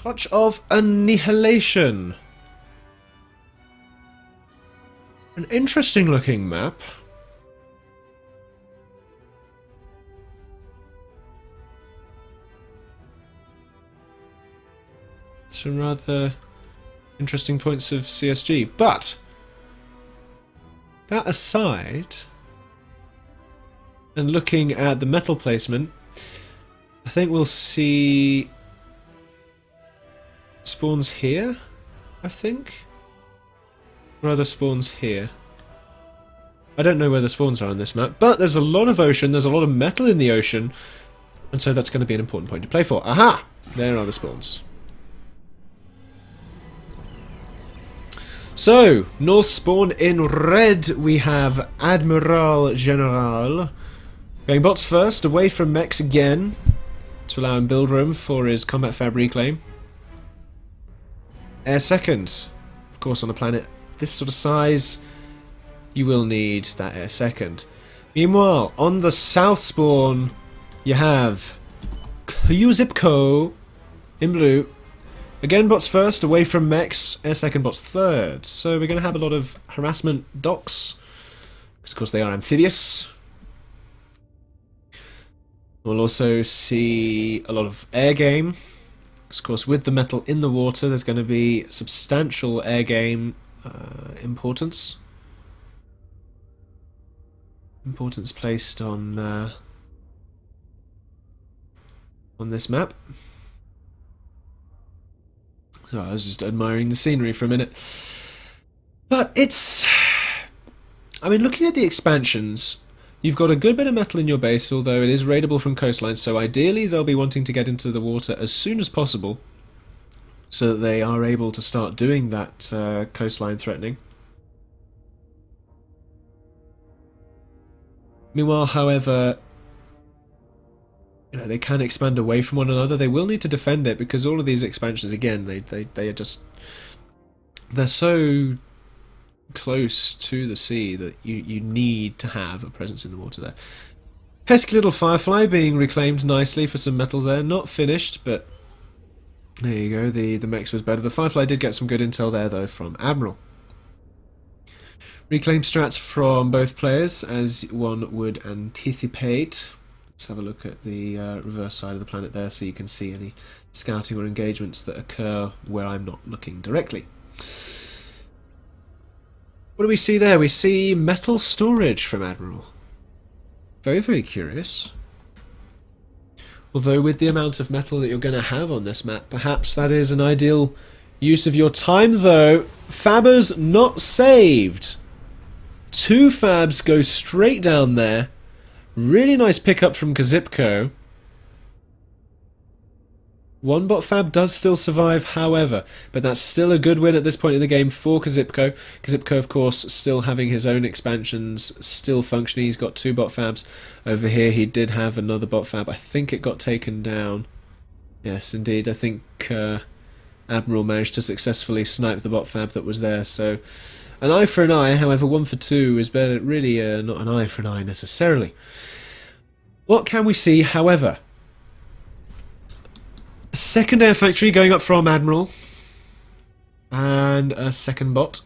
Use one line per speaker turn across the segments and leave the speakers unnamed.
Touch of Annihilation. An interesting looking map. Some rather interesting points of CSG, but that aside, and looking at the metal placement, I think we'll see spawns here, I think? Or other spawns here? I don't know where the spawns are on this map, but there's a lot of ocean, there's a lot of metal in the ocean, and so that's going to be an important point to play for. Aha! There are the spawns. So, north spawn in red, we have TheAdmiralGeneral. Going bots first, away from mechs again, to allow him build room for his combat fab reclaim. Air second, of course on a planet this sort of size, you will need that air second. Meanwhile, on the south spawn, you have Qzipco in blue. Again, bots first, away from mechs, air second, bots third. So we're going to have a lot of harassment docks, because of course they are amphibious. We'll also see a lot of air game, because of course with the metal in the water there's going to be substantial air game importance. Importance placed on this map. So I was just admiring the scenery for a minute. But it's... I mean, looking at the expansions, you've got a good bit of metal in your base, although it is raidable from coastlines, so ideally they'll be wanting to get into the water as soon as possible, so that they are able to start doing that coastline threatening. Meanwhile, however, you know, they can expand away from one another. They will need to defend it because all of these expansions, again, they are just... they're so close to the sea that you need to have a presence in the water there. Pesky little Firefly being reclaimed nicely for some metal there. Not finished, but there you go. The mechs was better. The Firefly did get some good intel there, though, from Admiral. Reclaim strats from both players, as one would anticipate. Let's have a look at the reverse side of the planet there so you can see any scouting or engagements that occur where I'm not looking directly. What do we see there? We see metal storage from Admiral. Very, very curious. Although with the amount of metal that you're going to have on this map, perhaps that is an ideal use of your time, though. Fabbers not saved. 2 fabs go straight down there. Really nice pickup from Qzipco. 1 bot fab does still survive, however, but that's still a good win at this point in the game for Qzipco. Qzipco, of course, still having his own expansions, still functioning. He's got 2 bot fabs. Over here he did have another bot fab. I think it got taken down. Yes, indeed. I think Admiral managed to successfully snipe the bot fab that was there, so... an eye for an eye, however 1 for 2 is better, really not an eye for an eye necessarily. What can we see, however? A second air factory going up from Admiral. And a second bot.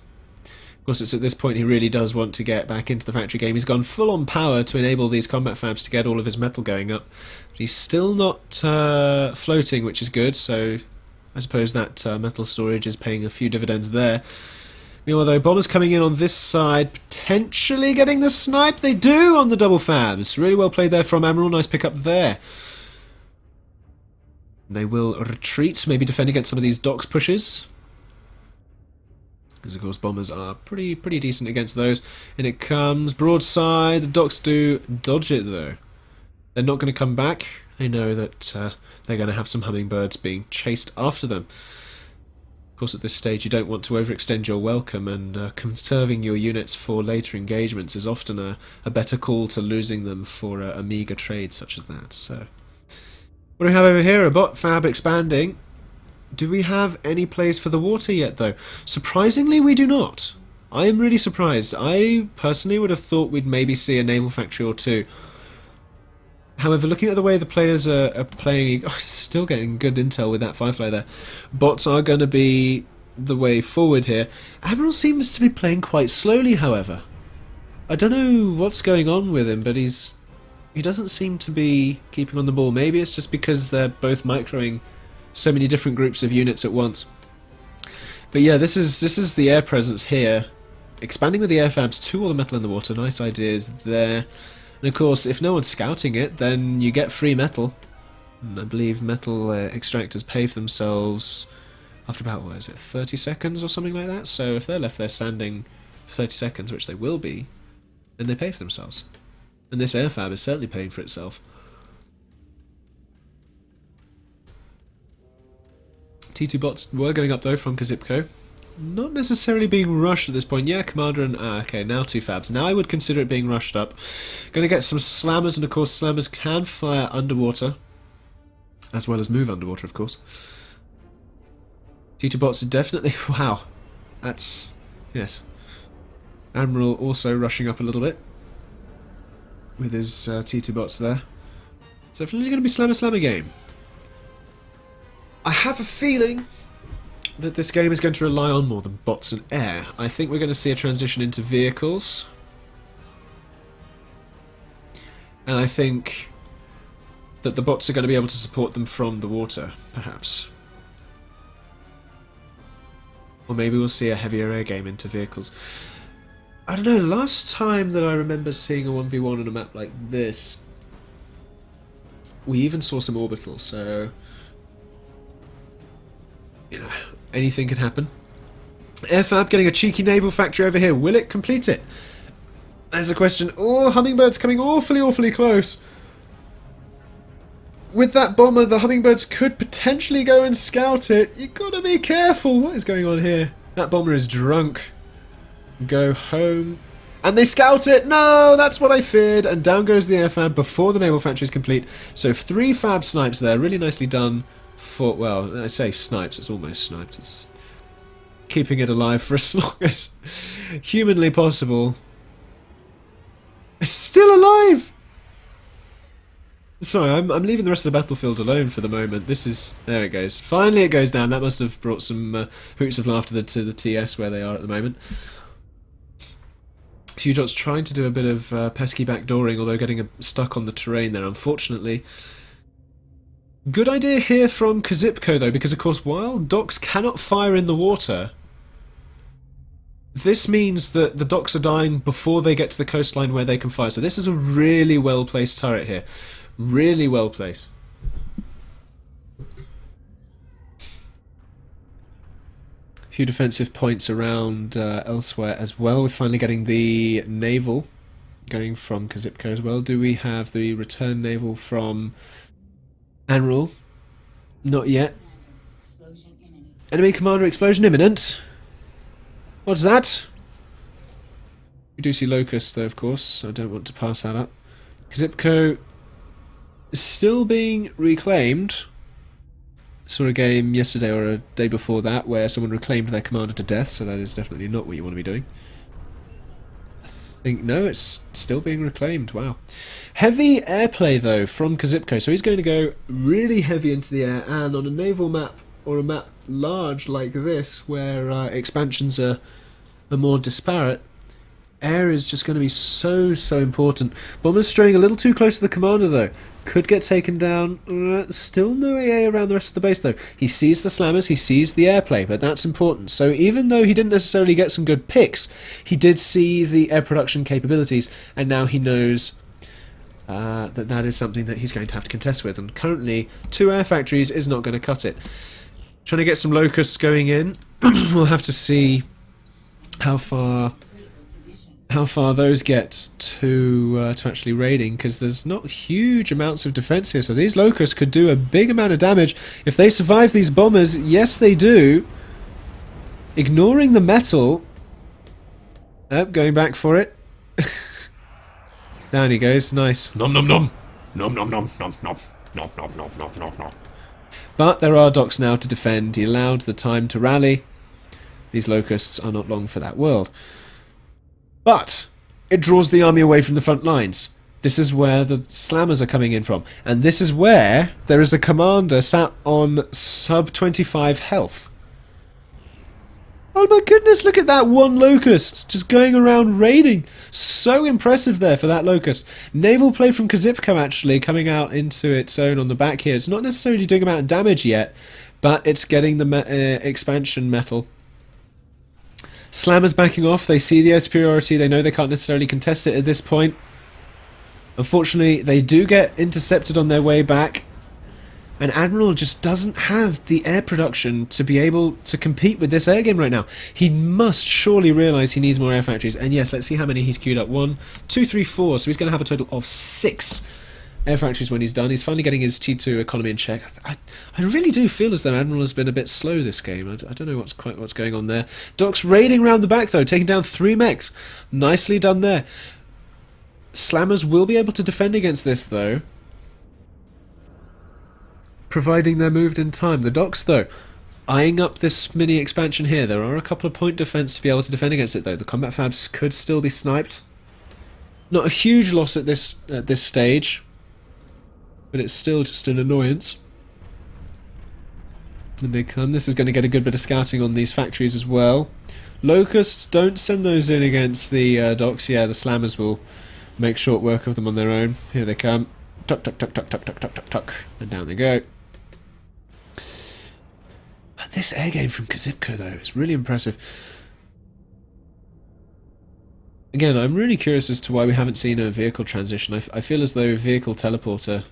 Of course, it's at this point he really does want to get back into the factory game. He's gone full on power to enable these combat fabs to get all of his metal going up. But he's still not floating, which is good, so I suppose that metal storage is paying a few dividends there. Meanwhile, though, bombers coming in on this side, potentially getting the snipe. They do on the double fabs. Really well played there from Admiral. Nice pick up there. They will retreat, maybe defend against some of these docks pushes. Because, of course, bombers are pretty decent against those. And it comes broadside. The docks do dodge it, though. They're not going to come back. They know that they're going to have some hummingbirds being chased after them. Of course, at this stage you don't want to overextend your welcome, and conserving your units for later engagements is often a better call to losing them for a meagre trade such as that. So, what do we have over here? A bot fab expanding. Do we have any plays for the water yet, though? Surprisingly, we do not. I am really surprised. I personally would have thought we'd maybe see a naval factory or 2. However, looking at the way the players are playing, still getting good intel with that Firefly there. Bots are going to be the way forward here. Admiral seems to be playing quite slowly, however. I don't know what's going on with him, but he doesn't seem to be keeping on the ball. Maybe it's just because they're both microing so many different groups of units at once. But yeah, this is the air presence here. Expanding with the airfabs to all the metal in the water. Nice ideas there. And of course, if no one's scouting it, then you get free metal. And I believe metal extractors pay for themselves after about, what is it, 30 seconds or something like that? So if they're left there standing for 30 seconds, which they will be, then they pay for themselves. And this airfab is certainly paying for itself. T2 bots were going up though from Qzipco. Not necessarily being rushed at this point. Yeah, Commander and... okay, now 2 fabs. Now I would consider it being rushed up. Going to get some slammers, and of course slammers can fire underwater. As well as move underwater, of course. T2 bots are definitely... wow. That's... yes. Admiral also rushing up a little bit. With his T2 bots there. So definitely going to be slammer game. I have a feeling that this game is going to rely on more than bots and air. I think we're going to see a transition into vehicles. And I think that the bots are going to be able to support them from the water, perhaps. Or maybe we'll see a heavier air game into vehicles. I don't know, the last time that I remember seeing a 1v1 on a map like this, we even saw some orbitals, so... you know, anything can happen. Airfab getting a cheeky naval factory over here. Will it complete it? There's a question. Oh, Hummingbird's coming awfully close. With that bomber, the Hummingbirds could potentially go and scout it. You gotta be careful. What is going on here? That bomber is drunk. Go home. And they scout it! No! That's what I feared! And down goes the airfab before the naval factory is complete. So 3 fab snipes there. Really nicely done. For, well, I say snipes, it's almost sniped. It's keeping it alive for as long as humanly possible. It's still alive! Sorry, I'm leaving the rest of the battlefield alone for the moment. This is... there it goes. Finally it goes down. That must have brought some hoots of laughter to the TS where they are at the moment. Fewdot's trying to do a bit of pesky backdooring, although getting stuck on the terrain there, unfortunately. Good idea here from Qzipco though, because of course while docks cannot fire in the water, this means that the docks are dying before they get to the coastline where they can fire. So this is a really well placed turret here. Really well placed. A few defensive points around elsewhere as well. We're finally getting the naval going from Qzipco as well. Do we have the return naval from Admiral? Not yet. Enemy commander explosion imminent. What's that? We do see Locust though, of course, so I don't want to pass that up. Qzipco is still being reclaimed. I saw a game yesterday or a day before that where someone reclaimed their commander to death, so that is definitely not what you want to be doing. No, it's still being reclaimed. Wow. Heavy airplay though from Qzipco, so he's going to go really heavy into the air, and on a naval map or a map large like this where expansions are more disparate, air is just going to be so important. Bombers straying a little too close to the commander though. Could get taken down. Still no AA around the rest of the base though. He sees the slammers, he sees the airplay, but that's important. So even though he didn't necessarily get some good picks, he did see the air production capabilities, and now he knows that is something that he's going to have to contest with. And currently, 2 air factories is not going to cut it. Trying to get some locusts going in. We'll have to see how far those get to actually raiding, because there's not huge amounts of defense here, so these locusts could do a big amount of damage if they survive these bombers. Yes, they do. Ignoring the metal. Going back for it. Down he goes. Nice. Nom nom nom. Nom nom nom nom nom nom nom nom nom nom nom. But there are docks now to defend. He allowed the time to rally. These locusts are not long for that world. But it draws the army away from the front lines. This is where the slammers are coming in from. And this is where there is a commander sat on sub 25 health. Oh my goodness, look at that one locust just going around raiding. So impressive there for that locust. Naval play from Qzipco actually coming out into its own on the back here. It's not necessarily doing amount of damage yet, but it's getting the expansion metal. Slammers backing off. They see the air superiority. They know they can't necessarily contest it at this point. Unfortunately, they do get intercepted on their way back. And Admiral just doesn't have the air production to be able to compete with this air game right now. He must surely realise he needs more air factories. And yes, let's see how many he's queued up. 1, 2, 3, 4. So he's going to have a total of 6 air factories when he's done. He's finally getting his T2 economy in check. I really do feel as though Admiral has been a bit slow this game. I don't know what's going on there. Doc's raiding around the back though, taking down 3 mechs. Nicely done there. Slammers will be able to defend against this though, providing they're moved in time. The Docks though, eyeing up this mini expansion here. There are a couple of point defense to be able to defend against it though. The combat fabs could still be sniped. Not a huge loss at this stage, but it's still just an annoyance. And they come. This is going to get a good bit of scouting on these factories as well. Locusts, don't send those in against the Docks. Yeah, the Slammers will make short work of them on their own. Here they come. Tuck, tuck, tuck, tuck, tuck, tuck, tuck, tuck, tuck. And down they go. But this air game from Qzipco, though, is really impressive. Again, I'm really curious as to why we haven't seen a vehicle transition. I feel as though vehicle teleporter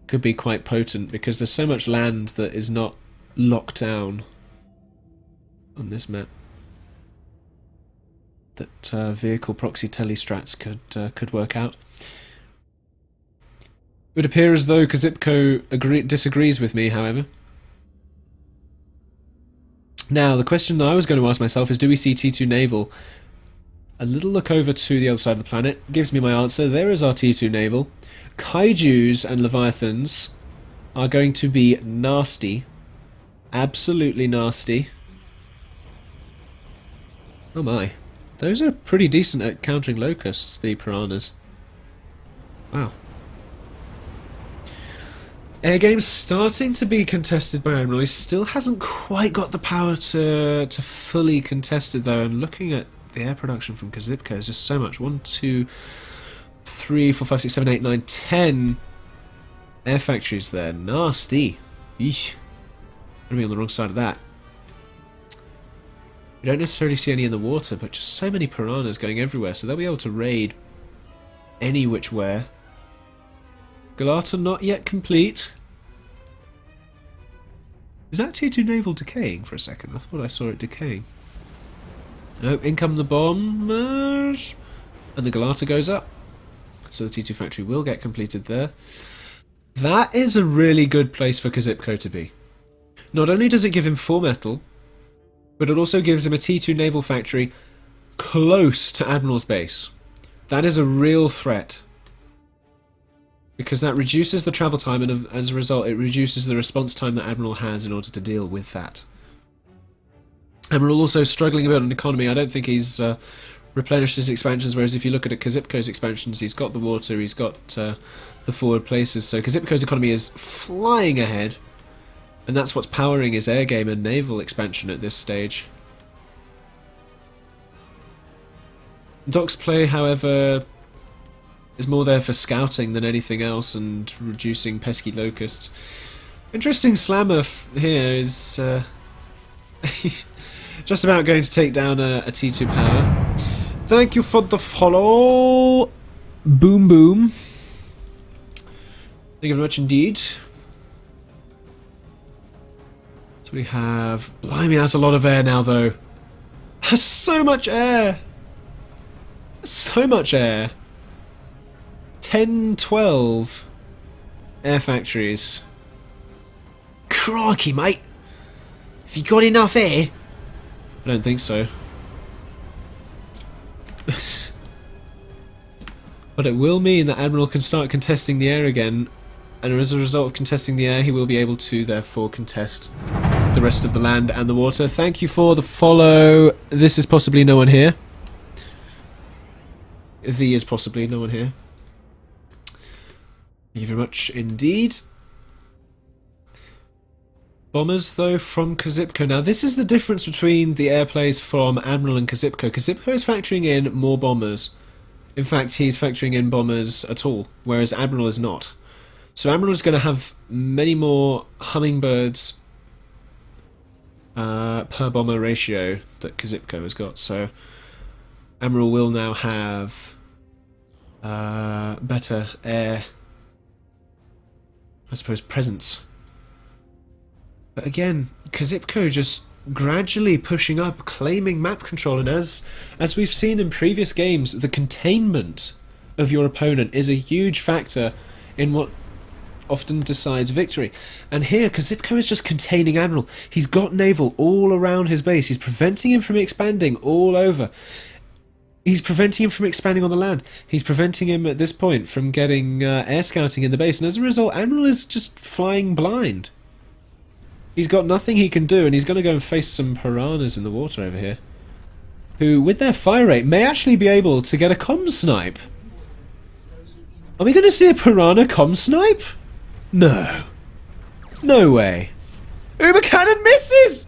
could be quite potent because there's so much land that is not locked down on this map that vehicle proxy telestrats could work out. It would appear as though Qzipco disagrees with me, however. Now, the question I was going to ask myself is, do we see T2 Naval? A little look over to the other side of the planet gives me my answer. There is our T2 Naval. Kaijus and Leviathans are going to be nasty. Absolutely nasty. Oh my. Those are pretty decent at countering locusts, the piranhas. Wow. Air game's starting to be contested by Admiral. He still hasn't quite got the power to fully contest it though, and looking at the air production from Qzipco is just so much. 1, 2, 3, 4, 5, 6, 7, 8, 9, 10 air factories there. Nasty. Eesh. I'm gonna be on the wrong side of that. We don't necessarily see any in the water, but just so many piranhas going everywhere, so they'll be able to raid any which way. Galata not yet complete. Is that T2 Naval decaying for a second? I thought I saw it decaying. Oh, in come the bombers! And the Galata goes up. So the T2 factory will get completed there. That is a really good place for Qzipco to be. Not only does it give him 4 metal, but it also gives him a T2 naval factory close to Admiral's base. That is a real threat, because that reduces the travel time, and as a result it reduces the response time that Admiral has in order to deal with that. Admiral also struggling a bit on economy. I don't think he's replenished his expansions, whereas if you look at Qzipco's expansions, he's got the water, he's got the forward places, so Qzipco's economy is flying ahead. And that's what's powering his air game and naval expansion at this stage. Doc's play, however, is more there for scouting than anything else and reducing pesky locusts. Interesting slammer here is just about going to take down a T2 power. Thank you for the follow. Boom boom. Thank you very much indeed. We have... Blimey, that's a lot of air now, though. That's so much air! So much air. 10, 12 air factories. Crikey, mate! Have you got enough air? I don't think so. But it will mean that Admiral can start contesting the air again, and as a result of contesting the air, he will be able to, therefore, contest the rest of the land and the water. Thank you for the follow. This is possibly no one here. The is possibly no one here. Thank you very much indeed. Bombers, though, from Qzipco. Now, this is the difference between the airplays from Admiral and Qzipco. Qzipco is factoring in more bombers. In fact, he's factoring in bombers at all, whereas Admiral is not. So Admiral is going to have many more hummingbirds per bomber ratio that Qzipco has got. So Admiral will now have better air, I suppose, presence. But again, Qzipco just gradually pushing up, claiming map control, and as we've seen in previous games, the containment of your opponent is a huge factor in what often decides victory. And here, Qzipco is just containing Admiral. He's got naval all around his base. He's preventing him from expanding all over. He's preventing him from expanding on the land. He's preventing him at this point from getting air scouting in the base. And as a result, Admiral is just flying blind. He's got nothing he can do, and he's going to go and face some piranhas in the water over here, who, with their fire rate, may actually be able to get a comm snipe. Are we going to see a piranha comm snipe? No. No way. Uber cannon misses!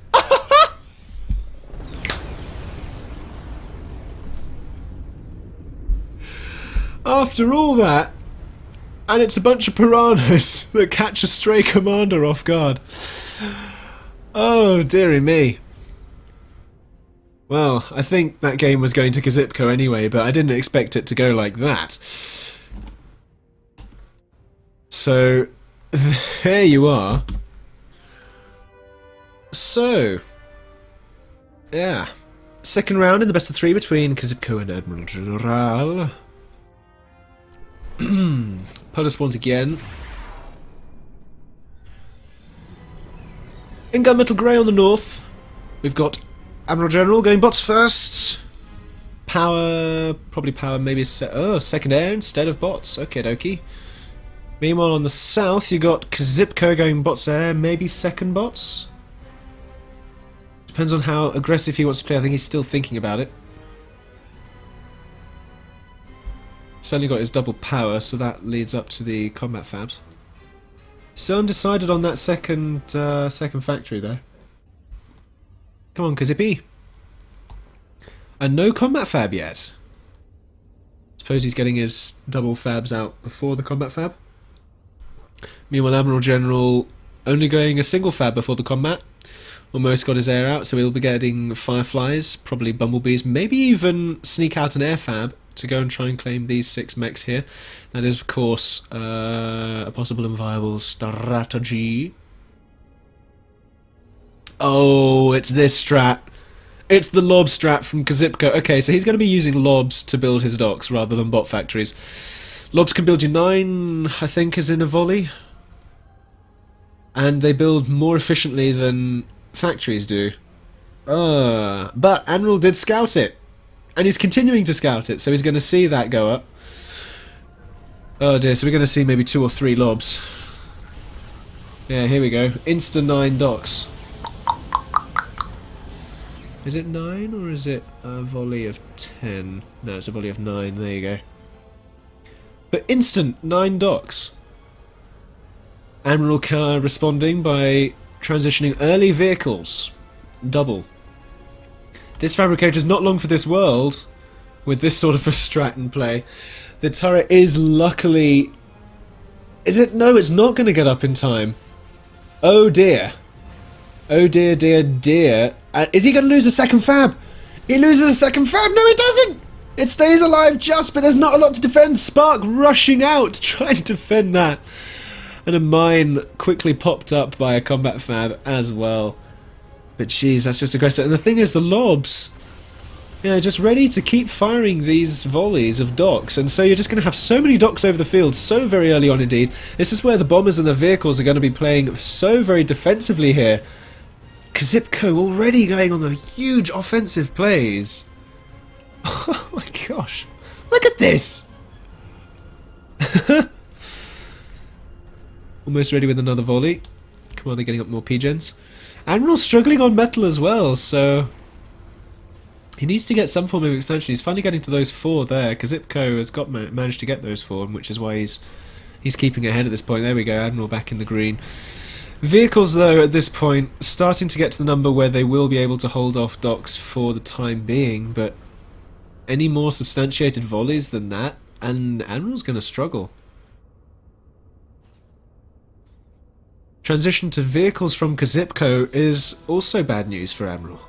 After all that, and it's a bunch of piranhas that catch a stray commander off guard. Oh, dearie me. Well, I think that game was going to Qzipco anyway, but I didn't expect it to go like that. So, there you are. So, yeah. Second round in the best of three between Qzipco and AdmiralGeneral. Polar spawns again. In Gunmetal Grey on the north, we've got AdmiralGeneral going bots first. Power, probably power, maybe second air instead of bots. Okay, dokie. Meanwhile, on the south, you got Qzipco going bots air, maybe second bots. Depends on how aggressive he wants to play. I think he's still thinking about it. Certainly got his double power, so that leads up to the combat fabs. Still undecided on that second factory though. Come on, Qzippy. And no combat fab yet. Suppose he's getting his double fabs out before the combat fab. Meanwhile, AdmiralGeneral only going a single fab before the combat. Almost got his air out, so he'll be getting fireflies, probably bumblebees, maybe even sneak out an air fab to go and try and claim these 6 mechs here. That is, of course, a possible and viable strategy. Oh, it's this strat. It's the lob strat from Qzipco. Okay, so he's going to be using lobs to build his docks rather than bot factories. Lobs can build you 9, I think, is in a volley. And they build more efficiently than factories do. But Admiral did scout it. And he's continuing to scout it, so he's going to see that go up. Oh dear, so we're going to see maybe 2 or 3 lobs. Yeah, here we go. Insta 9 docks. Is it 9 or is it a volley of 10? No, it's a volley of 9, there you go. But instant 9 docks. Admiral Car responding by transitioning early vehicles. Double. This fabricator is not long for this world with this sort of a strat in play. The turret is luckily... Is it? No, it's not going to get up in time. Oh dear. Oh dear, dear, dear. Is he going to lose a second fab? He loses a second fab? No, he doesn't! It stays alive just, but there's not a lot to defend. Spark rushing out to try and defend that. And a mine quickly popped up by a combat fab as well. But jeez, that's just aggressive. And the thing is, the lobs, yeah, just ready to keep firing these volleys of docks. And so you're just going to have so many docks over the field so very early on indeed. This is where the bombers and the vehicles are going to be playing so very defensively here. Qzipco already going on the huge offensive plays. Oh my gosh. Look at this! Almost ready with another volley. Commander getting up more P-gens. Admiral struggling on metal as well, so he needs to get some form of extension. He's finally getting to those 4 there. Qzipco has managed to get those 4, which is why he's He's keeping ahead at this point. There we go, Admiral back in the green. Vehicles, though, at this point, starting to get to the number where they will be able to hold off docks for the time being, but any more substantiated volleys than that, and Admiral's going to struggle. Transition to vehicles from Qzipco is also bad news for Admiral.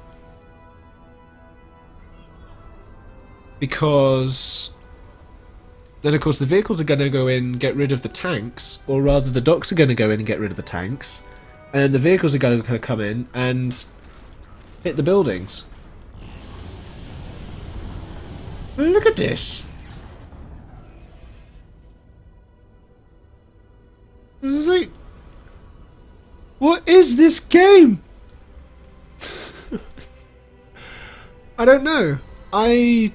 Because then, of course, the vehicles are going to go in and get rid of the tanks, or rather the docks are going to go in and get rid of the tanks, and the vehicles are going to come in and hit the buildings. Look at this! This is like... What is this game? I don't know. I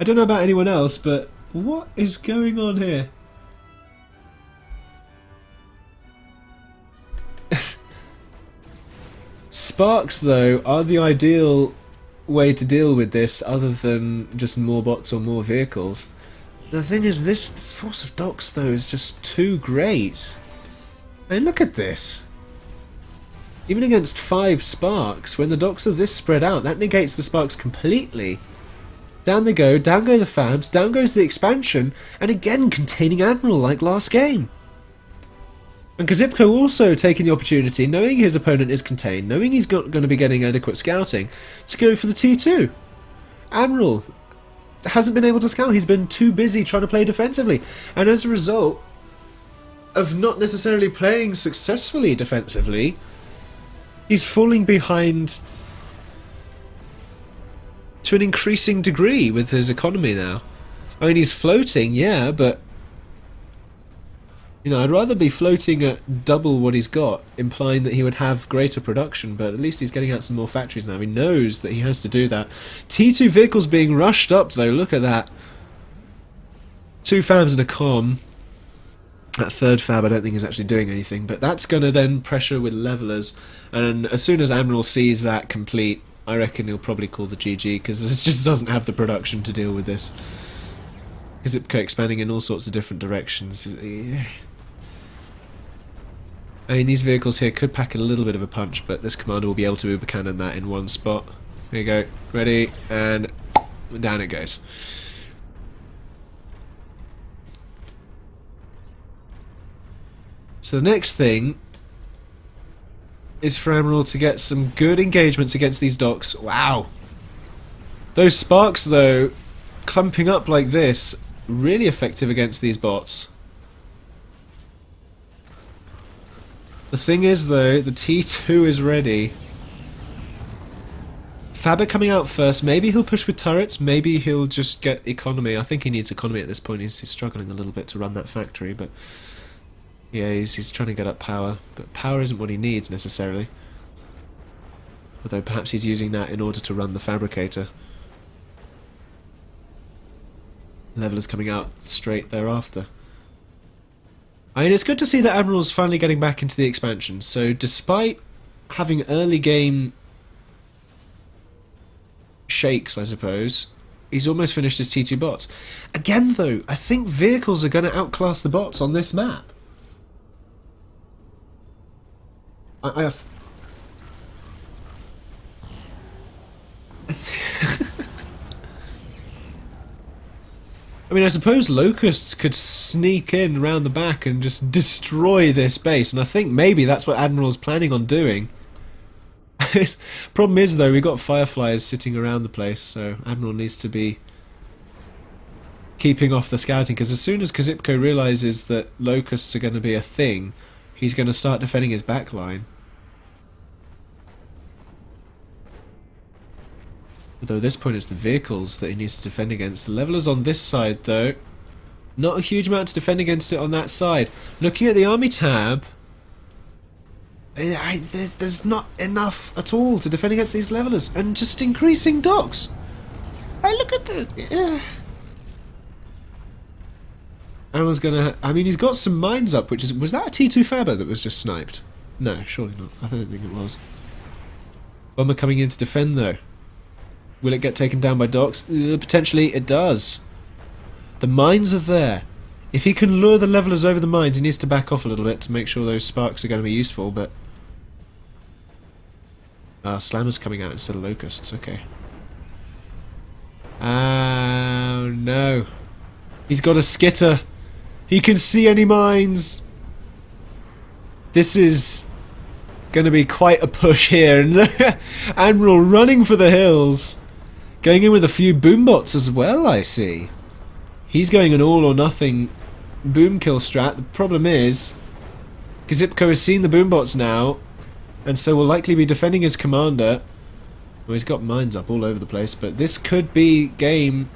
don't know about anyone else, but what is going on here? Sparks, though, are the ideal way to deal with this, other than just more bots or more vehicles. The thing is, this force of docks, though, is just too great. I mean, look at this. Even against 5 sparks, when the docks are this spread out, that negates the sparks completely. Down they go, down go the fabs, down goes the expansion, and again containing Admiral like last game. And Qzipco also taking the opportunity, knowing his opponent is contained, knowing he's going to be getting adequate scouting, to go for the T2. Admiral hasn't been able to scout, he's been too busy trying to play defensively, and as a result of not necessarily playing successfully defensively, he's falling behind to an increasing degree with his economy now. I mean, he's floating, yeah, but you know, I'd rather be floating at double what he's got, implying that he would have greater production, but at least he's getting out some more factories now. He knows that he has to do that. T2 vehicles being rushed up, though, look at that. 2 fabs and a com. That 3rd fab I don't think is actually doing anything, but that's going to then pressure with levelers, and as soon as Admiral sees that complete, I reckon he'll probably call the GG, because it just doesn't have the production to deal with this. Qzipco expanding in all sorts of different directions. I mean, these vehicles here could pack a little bit of a punch, but this commander will be able to uber cannon that in one spot. Here you go, ready, and down it goes. So the next thing is for Admiral to get some good engagements against these docks. Wow! Those sparks, though, clumping up like this, really effective against these bots. The thing is, though, the T2 is ready. Faber coming out first. Maybe he'll push with turrets. Maybe he'll just get economy. I think he needs economy at this point. He's struggling a little bit to run that factory, but yeah, he's trying to get up power. But power isn't what he needs, necessarily. Although perhaps he's using that in order to run the fabricator. Levelers coming out straight thereafter. I mean, it's good to see that Admiral's finally getting back into the expansion. So despite having early game shakes, I suppose, he's almost finished his T2 bots. Again, though, I think vehicles are going to outclass the bots on this map. I have... I mean, I suppose locusts could sneak in around the back and just destroy this base, and I think maybe that's what Admiral's planning on doing. Problem is, though, we've got fireflies sitting around the place, so Admiral needs to be keeping off the scouting, because as soon as Qzipco realises that locusts are going to be a thing, he's going to start defending his backline. Although at this point it's the vehicles that he needs to defend against. The levelers on this side, though, not a huge amount to defend against it on that side. Looking at the army tab, there's not enough at all to defend against these levelers, and just increasing docks. I look at the... Admiral's gonna... I mean, he's got some mines up, which is... Was that a T2 Faber that was just sniped? No, surely not. I don't think it was. Bomber coming in to defend, though. Will it get taken down by docks? Potentially it does. The mines are there. If he can lure the levelers over the mines, he needs to back off a little bit to make sure those sparks are going to be useful, but... Slammer's coming out instead of locusts, okay. Oh no. He's got a skitter. He can see any mines. This is going to be quite a push here. And the Admiral running for the hills. Going in with a few boombots as well, I see. He's going an all or nothing boom kill strat. The problem is, Qzipco has seen the boombots now, and so will likely be defending his commander. Well, he's got mines up all over the place, but this could be game,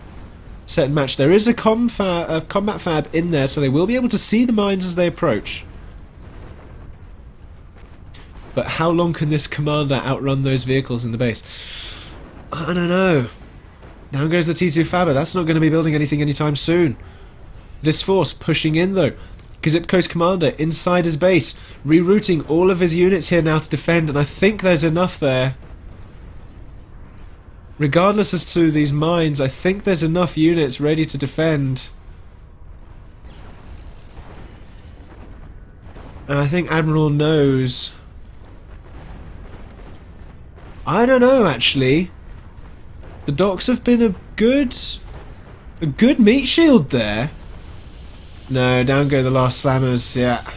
set and match. There is a combat fab in there, so they will be able to see the mines as they approach. But how long can this commander outrun those vehicles in the base? I don't know. Down goes the T2 Faber. That's not going to be building anything anytime soon. This force pushing in though. Qzipco's commander inside his base, rerouting all of his units here now to defend, and I think there's enough there. Regardless as to these mines, I think there's enough units ready to defend. And I think Admiral knows. I don't know, actually. The docks have been a good meat shield there. No, down go the last slammers, yeah.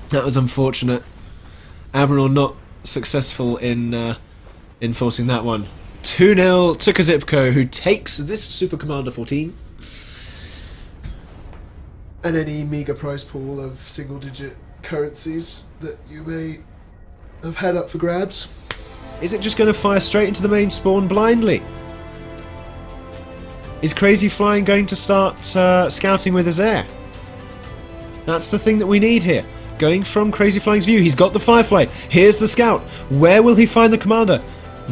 That was unfortunate. Admiral not successful in forcing that one. 2-0 to Qzipco, who takes this Super Commander 14. And any meager prize pool of single-digit currencies that you may have had up for grabs. Is it just going to fire straight into the main spawn blindly? Is Crazy Flying going to start scouting with his air? That's the thing that we need here. Going from Crazy Flying's view, he's got the Firefly. Here's the scout. Where will he find the commander?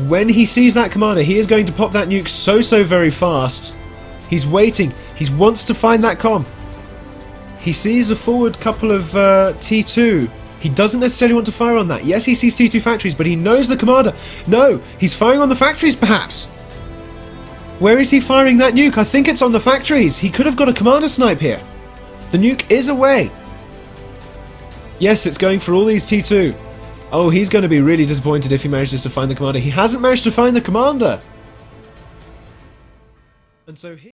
When he sees that commander, he is going to pop that nuke so very fast. He's waiting. He wants to find that comm. He sees a forward couple of T2. He doesn't necessarily want to fire on that. Yes, he sees T2 factories, but he knows the commander. No, he's firing on the factories, perhaps. Where is he firing that nuke? I think it's on the factories. He could have got a commander snipe here. The nuke is away. Yes, it's going for all these T2. Oh, he's going to be really disappointed if he manages to find the commander. He hasn't managed to find the commander. And so